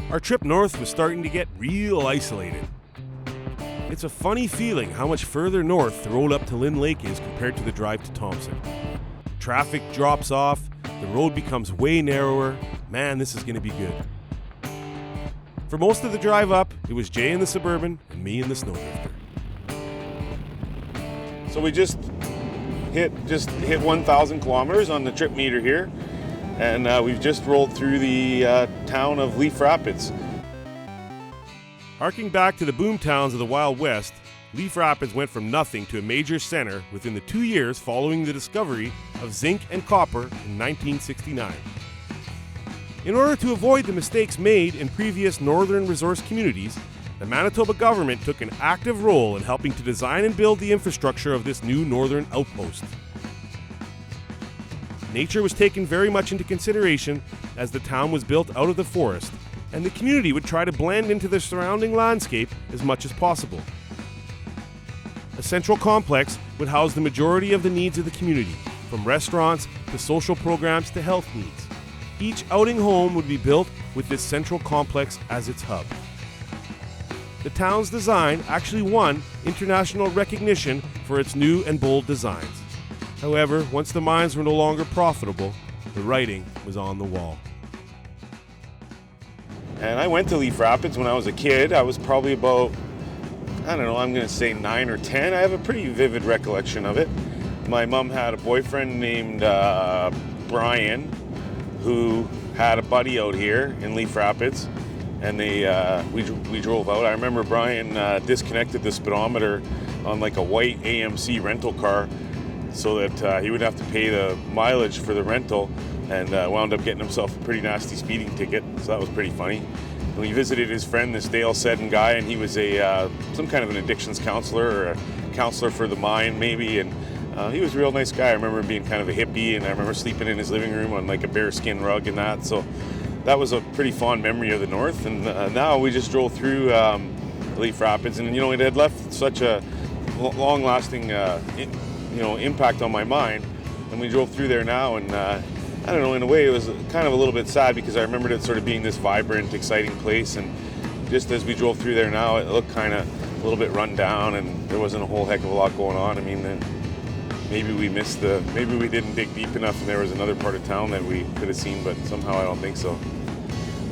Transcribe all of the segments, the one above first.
Our trip north was starting to get real isolated. It's a funny feeling how much further north the road up to Lynn Lake is compared to the drive to Thompson. Traffic drops off, the road becomes way narrower. Man, this is going to be good. For most of the drive up, it was Jay in the Suburban and me in the Snowdrifter. So we just hit 1,000 kilometers on the trip meter here, and we've just rolled through the town of Leaf Rapids. Harking back to the boom towns of the Wild West, Leaf Rapids went from nothing to a major center within the 2 years following the discovery of zinc and copper in 1969. In order to avoid the mistakes made in previous northern resource communities, the Manitoba government took an active role in helping to design and build the infrastructure of this new northern outpost. Nature was taken very much into consideration as the town was built out of the forest, and the community would try to blend into the surrounding landscape as much as possible. A central complex would house the majority of the needs of the community, from restaurants to social programs to health needs. Each outing home would be built with this central complex as its hub. The town's design actually won international recognition for its new and bold designs. However, once the mines were no longer profitable, the writing was on the wall. And I went to Leaf Rapids when I was a kid. I was probably about, I'm going to say 9 or 10. I have a pretty vivid recollection of it. My mom had a boyfriend named Brian, who had a buddy out here in Leaf Rapids, and we drove out. I remember Brian disconnected the speedometer on like a white AMC rental car so that he would have to pay the mileage for the rental, and wound up getting himself a pretty nasty speeding ticket, so that was pretty funny. And we visited his friend, this Dale Seddon guy, and he was some kind of an addictions counselor or a counselor for the mine maybe, and he was a real nice guy. I remember him being kind of a hippie, and I remember sleeping in his living room on like a bearskin rug and that, so that was a pretty fond memory of the north. And now we just drove through Leaf Rapids, and it had left such a long-lasting impact on my mind, and we drove through there now, and I don't know, in a way it was kind of a little bit sad because I remembered it sort of being this vibrant, exciting place, and just as we drove through there now, it looked kind of a little bit run down, and there wasn't a whole heck of a lot going on. I mean, maybe we didn't dig deep enough and there was another part of town that we could have seen, but somehow I don't think so.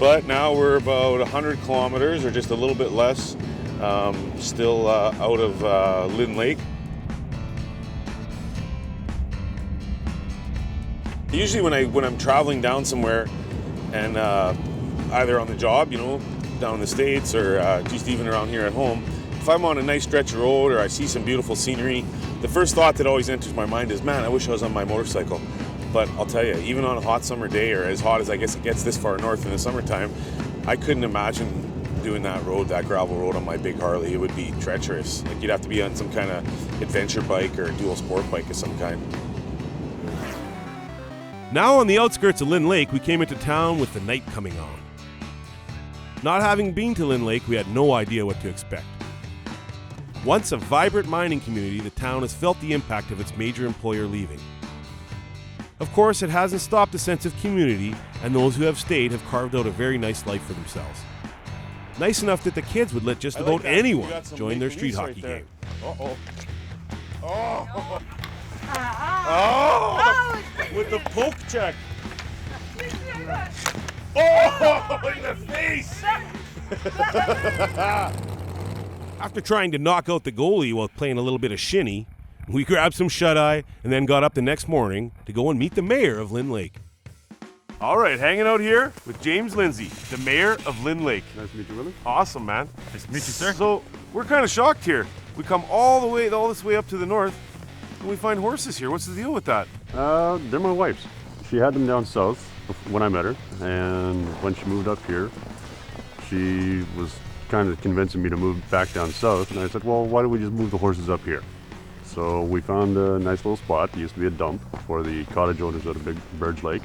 But now we're about 100 kilometers or just a little bit less, still out of Lynn Lake. Usually when I'm traveling down somewhere and either on the job, down in the States, or just even around here at home, if I'm on a nice stretch of road or I see some beautiful scenery, the first thought that always enters my mind is, man, I wish I was on my motorcycle. But I'll tell you, even on a hot summer day, or as hot as I guess it gets this far north in the summertime, I couldn't imagine doing that gravel road on my big Harley. It would be treacherous. Like, you'd have to be on some kind of adventure bike or dual sport bike of some kind. Now on the outskirts of Lynn Lake, we came into town with the night coming on. Not having been to Lynn Lake, we had no idea what to expect. Once a vibrant mining community, the town has felt the impact of its major employer leaving. Of course, it hasn't stopped the sense of community, and those who have stayed have carved out a very nice life for themselves. Nice enough that the kids would let just about anyone join their street hockey game. Uh-oh. Oh! Oh! With the poke check. Oh! In the face! After trying to knock out the goalie while playing a little bit of shinny, we grabbed some shut-eye and then got up the next morning to go and meet the mayor of Lynn Lake. All right, hanging out here with James Lindsay, the mayor of Lynn Lake. Nice to meet you, Willie. Awesome, man. Nice to meet you, sir. So we're kind of shocked here. We come all this way up to the north, and we find horses here. What's the deal with that? They're my wife's. She had them down south when I met her, and when she moved up here, she was kind of convincing me to move back down south, and I said, well, why don't we just move the horses up here? So we found a nice little spot. It used to be a dump for the cottage owners out of Big Burge Lake,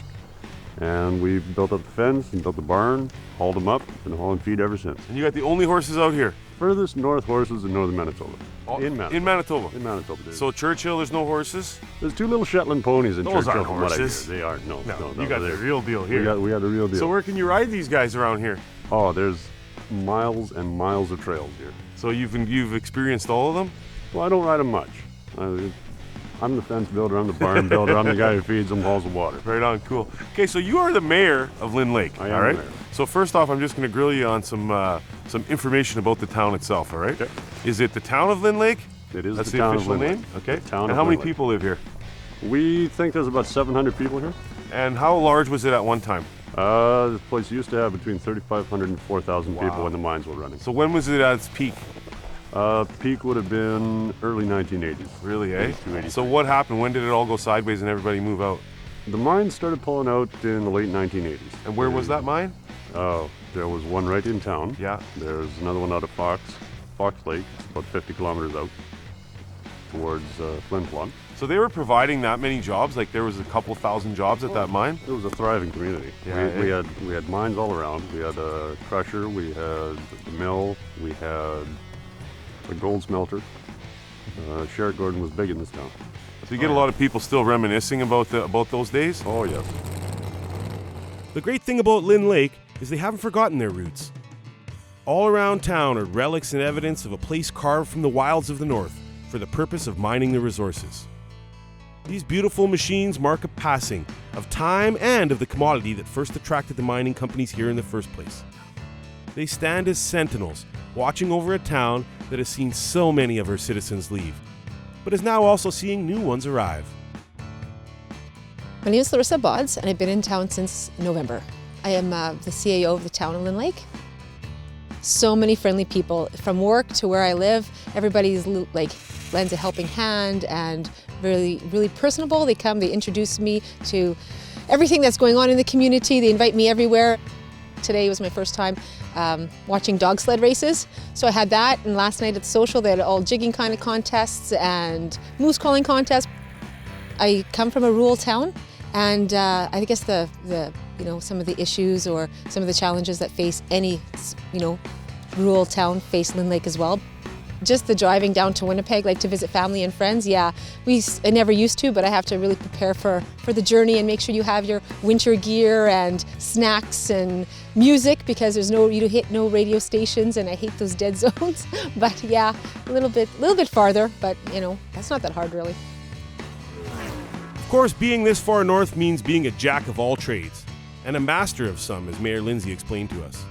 and we built up the fence and built the barn, hauled them up, and hauling feed ever since. And you got the only horses out here? Furthest north horses in northern Manitoba. In Manitoba. In Manitoba? In Manitoba. Dude. So Churchill, there's no horses? There's 2 little Shetland ponies in Those Churchill. aren't horses. They aren't. No, you got the real deal here. We got the real deal. So where can you ride these guys around here? Oh, there's miles and miles of trails here. So you've experienced all of them? Well, I don't ride them much. I'm the fence builder, I'm the barn builder, I'm the guy who feeds them hauls of water. Right on, cool. Okay, so you are the mayor of Lynn Lake, I am all right? the mayor. So first off, I'm just going to grill you on some information about the town itself, all right? Okay. Is it the town of Lynn Lake? It is That's the the town official of Lynn name? Lake. Okay. The town And of how many Lynn Lake. people live here? We think there's about 700 people here. And how large was it at one time? This place used to have between 3,500 and 4,000 people Wow. when the mines were running. So when was it at its peak? Peak would have been early 1980s. Really, eh? 82, So what happened? When did it all go sideways and everybody move out? The mines started pulling out in the late 1980s. And where was that mine? Oh, there was one right in town. Yeah. There's another one out of Fox Lake, about 50 kilometers out towards Flin Flon. So they were providing that many jobs? Like there was a couple thousand jobs at that mine? It was a thriving community. Yeah, we had mines all around. We had a crusher, we had the mill, we had a gold smelter. Sherritt Gordon was big in this town. So you get a lot of people still reminiscing about those days? Oh yes. The great thing about Lynn Lake is they haven't forgotten their roots. All around town are relics and evidence of a place carved from the wilds of the north for the purpose of mining the resources. These beautiful machines mark a passing of time and of the commodity that first attracted the mining companies here in the first place. They stand as sentinels, watching over a town that has seen so many of her citizens leave, but is now also seeing new ones arrive. My name is Larissa Bodds, and I've been in town since November. I am the CAO of the town of Lynn Lake. So many friendly people from work to where I live. Everybody's like lends a helping hand and really personable. They come, they introduce me to everything that's going on in the community. They invite me everywhere. Today was my first time watching dog sled races. So I had that, and last night at the social they had all jigging kind of contests and moose calling contests. I come from a rural town, and I guess the some of the issues or some of the challenges that face any rural town face Lynn Lake as well. Just the driving down to Winnipeg, like to visit family and friends, yeah, I never used to, but I have to really prepare for the journey and make sure you have your winter gear and snacks and music, because you hit no radio stations, and I hate those dead zones. But yeah, a little bit farther, but that's not that hard really. Of course, being this far north means being a jack of all trades, and a master of some, as Mayor Lindsay explained to us.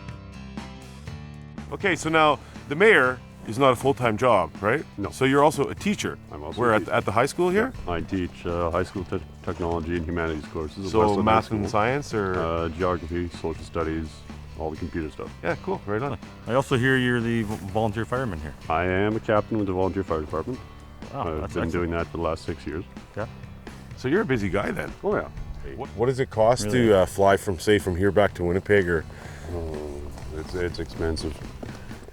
Okay, so now the mayor is not a full-time job, right? No. So you're also a teacher. I'm also Where a teacher. at the high school here? I teach high school technology and humanities courses. at So Westland High math School. and science, or Geography, social studies, all the computer stuff. yeah, cool, right on. I also hear you're the volunteer fireman here. I am a captain with the volunteer fire department. Wow, I've that's been excellent. doing that for the last 6 years. Okay. So you're a busy guy then. Oh yeah. What does it cost Really? to fly from here back to Winnipeg? Or It's expensive.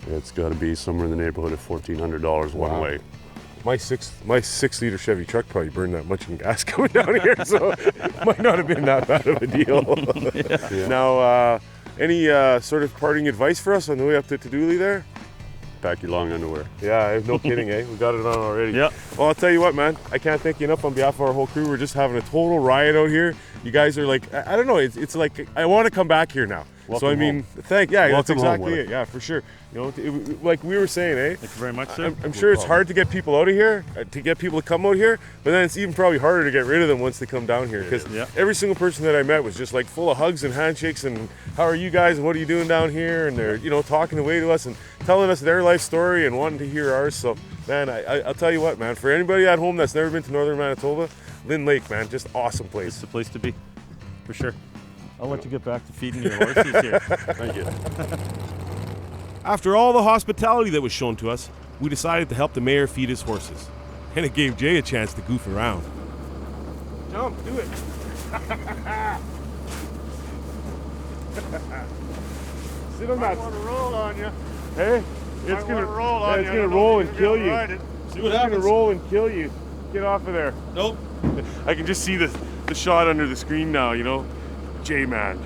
It's got to be somewhere in the neighborhood of $1,400 one Wow. way. my 6-liter Chevy truck probably burned that much in gas coming down here, so it might not have been that bad of a deal. Yeah. Now, any sort of parting advice for us on the way up to Dooley there? Pack your long underwear. Yeah, no kidding, eh? We got it on already. Yeah. Well, I'll tell you what, man. I can't thank you enough on behalf of our whole crew. We're just having a total riot out here. You guys are like, I don't know. It's like I want to come back here now. Welcome so I mean, home. that's Welcome home, exactly Willie. it. Yeah, for sure. Like we were saying, eh? Thank you very much, sir. I'm sure it's hard to get people out of here, to get people to come out here, but then it's even probably harder to get rid of them once they come down here. Because Yeah. every single person that I met was just like full of hugs and handshakes and how are you guys and what are you doing down here? And they're talking away to us and telling us their life story and wanting to hear ours. So man, I'll tell you what, man. For anybody at home that's never been to Northern Manitoba, Lynn Lake, man, just awesome place. It's the place to be, for sure. I'll let you get back to feeding your horses here. Thank you. After all the hospitality that was shown to us, we decided to help the mayor feed his horses. And it gave Jay a chance to goof around. Jump, do it. Sit on that. to roll on you. Hey, it's gonna roll and kill you. See It's gonna roll and kill you. Get off of there. Nope. I can just see the shot under the screen now, J-Man.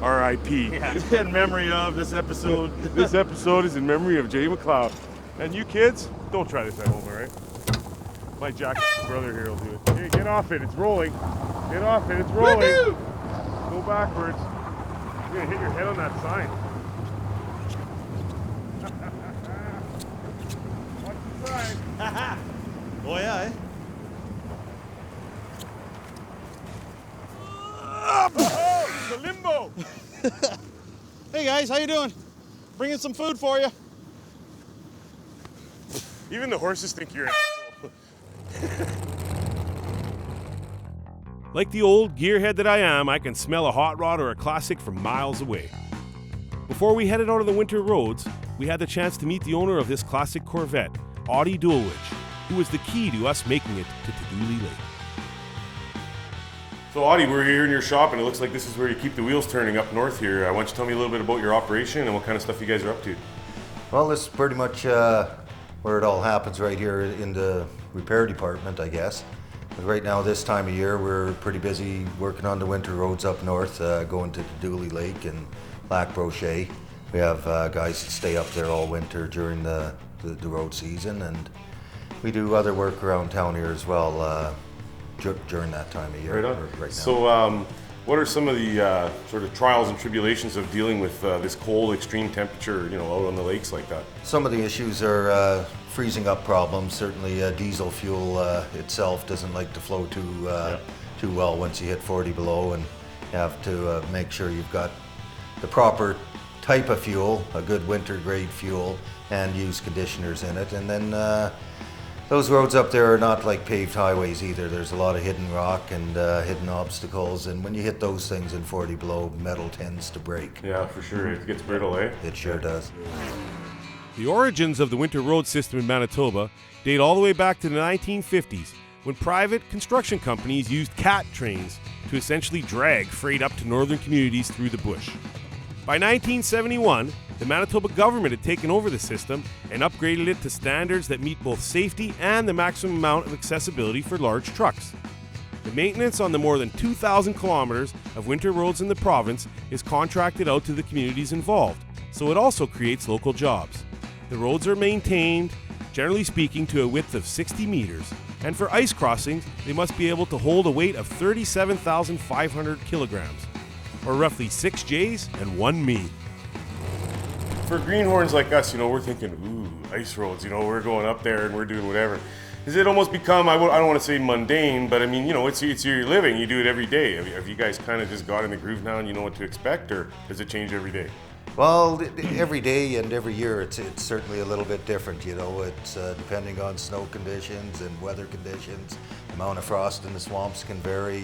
R.I.P. It's in memory of this episode. This episode is in memory of Jay McLeod. And you kids, don't try this at home, all right? My Jack's brother here will do it. Hey, get off it. It's rolling. Get off it. It's rolling. Woo-hoo! Go backwards. You're gonna hit your head on that sign. Watch the sign. Oh yeah, eh? Oh, the limbo. Hey guys, how you doing? Bringing some food for you. Even the horses think you're an asshole. Like the old gearhead that I am, I can smell a hot rod or a classic from miles away. Before we headed out on the winter roads, we had the chance to meet the owner of this classic Corvette, Audie Dulwich, who was the key to us making it to Taduli Lake. So Audie, we're here in your shop and it looks like this is where you keep the wheels turning up north here. Why don't you tell me a little bit about your operation and what kind of stuff you guys are up to? Well, this is pretty much where it all happens, right here in the repair department, I guess. But right now, this time of year, we're pretty busy working on the winter roads up north, going to Taduli Lake and Lac Brochet. We have guys that stay up there all winter during the road season, and we do other work around town here as well during that time of year. Right on. Right now. So what are some of the sort of trials and tribulations of dealing with this cold, extreme temperature, out on the lakes like that? Some of the issues are freezing up problems. Certainly diesel fuel itself doesn't like to flow too well once you hit 40 below, and you have to make sure you've got the proper type of fuel, a good winter grade fuel, and use conditioners in it. And then those roads up there are not like paved highways either. There's a lot of hidden rock and hidden obstacles, and when you hit those things in 40 below, metal tends to break. Yeah, for sure. It gets brittle, eh? It sure does. The origins of the winter road system in Manitoba date all the way back to the 1950s, when private construction companies used cat trains to essentially drag freight up to northern communities through the bush. By 1971, the Manitoba government had taken over the system and upgraded it to standards that meet both safety and the maximum amount of accessibility for large trucks. The maintenance on the more than 2,000 kilometers of winter roads in the province is contracted out to the communities involved, so it also creates local jobs. The roads are maintained, generally speaking, to a width of 60 meters, and for ice crossings, they must be able to hold a weight of 37,500 kilograms, or roughly 6 J's and 1 me. For greenhorns like us, we're thinking, ooh, ice roads, we're going up there and we're doing whatever. Does it almost become, I don't want to say mundane, but I mean, it's your living, you do it every day. Have you guys kind of just got in the groove now and you know what to expect, or does it change every day? Well, every day and every year, it's certainly a little bit different. It's depending on snow conditions and weather conditions. The amount of frost in the swamps can vary.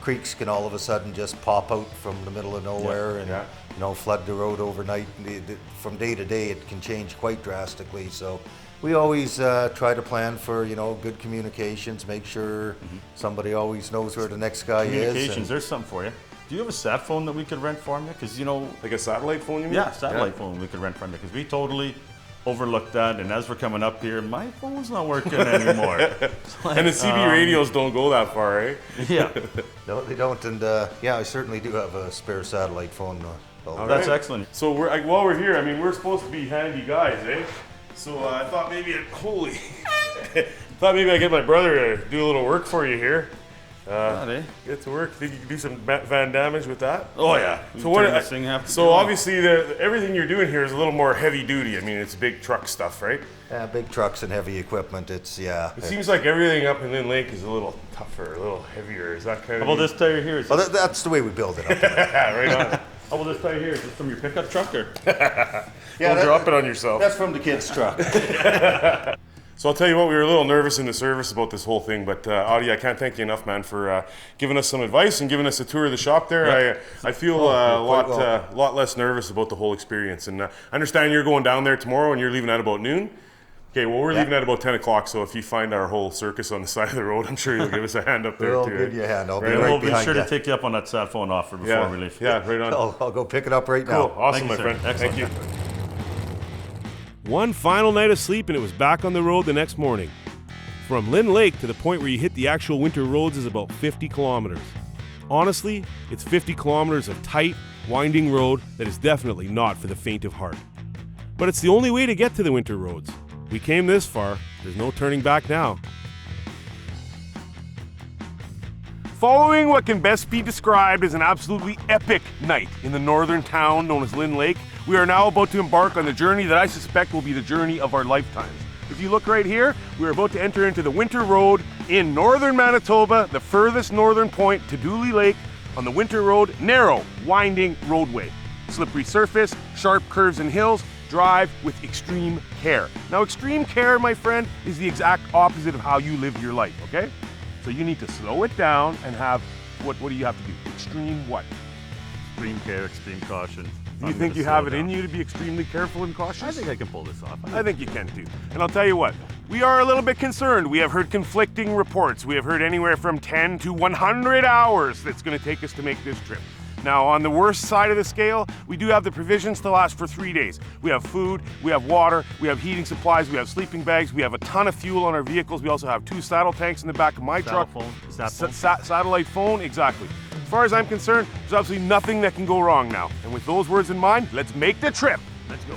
Creeks can all of a sudden just pop out from the middle of nowhere and flood the road overnight. From day to day, it can change quite drastically. So we always try to plan for good communications. Make sure somebody always knows where the next guy is. Communications. There's something for you. Do you have a sat phone that we could rent from you? Because like a satellite phone, you mean? Yeah, satellite phone we could rent from you. Because we totally overlooked that, and as we're coming up here, my phone's not working anymore. And the CB radios don't go that far, eh? Yeah. No, they don't. And I certainly do have a spare satellite phone. That's excellent. So while we're here, we're supposed to be handy guys, eh? So I thought maybe I'd get my brother to do a little work for you here. Get to work. Think you can do some van damage with that? Oh yeah. So obviously, everything you're doing here is a little more heavy duty. It's big truck stuff, right? Yeah, big trucks and heavy equipment. It seems like everything up in Lynn Lake is a little tougher, a little heavier. Is that kind of? How about this tire here? Well, that's the way we build it up. Right on. How about this tire here? Is this from your pickup truck or? Don't drop it on yourself. That's from the kid's truck. So I'll tell you what, we were a little nervous in the service about this whole thing, but Audie, I can't thank you enough, man, for giving us some advice and giving us a tour of the shop there. Yeah. I feel a lot less nervous about the whole experience. And I understand you're going down there tomorrow and you're leaving at about noon. Okay, well, we're leaving at about 10 o'clock, so if you find our whole circus on the side of the road, I'm sure you'll give us a hand up there, We'll too. give you a hand. I'll be We'll right be behind sure you. to take you up on that sat phone offer before we leave. Yeah, right on. I'll go pick it up right Cool, now. awesome, Thank my you, sir. friend. Excellent. Thank you. One final night of sleep and it was back on the road the next morning. From Lynn Lake to the point where you hit the actual winter roads is about 50 kilometers. Honestly, it's 50 kilometers of tight, winding road that is definitely not for the faint of heart. But it's the only way to get to the winter roads. We came this far, there's no turning back now. Following what can best be described as an absolutely epic night in the northern town known as Lynn Lake, we are now about to embark on the journey that I suspect will be the journey of our lifetimes. If you look right here, we are about to enter into the Winter Road in northern Manitoba, the furthest northern point to WILLY'S Lake on the Winter Road, narrow, winding roadway. Slippery surface, sharp curves and hills, drive with extreme care. Now, extreme care, my friend, is the exact opposite of how you live your life, okay? So you need to slow it down and have, what do you have to do? Extreme what? Extreme care, extreme caution. Do you think you have it in you to be extremely careful and cautious? I think I can pull this off. I think you can too. And I'll tell you what, we are a little bit concerned. We have heard conflicting reports. We have heard anywhere from 10 to 100 hours that's going to take us to make this trip. Now, on the worst side of the scale, we do have the provisions to last for 3 days. We have food, we have water, we have heating supplies, we have sleeping bags, we have a ton of fuel on our vehicles. We also have 2 saddle tanks in the back of my truck. Satellite phone, exactly. As far as I'm concerned, there's absolutely nothing that can go wrong now. And with those words in mind, let's make the trip. Let's go.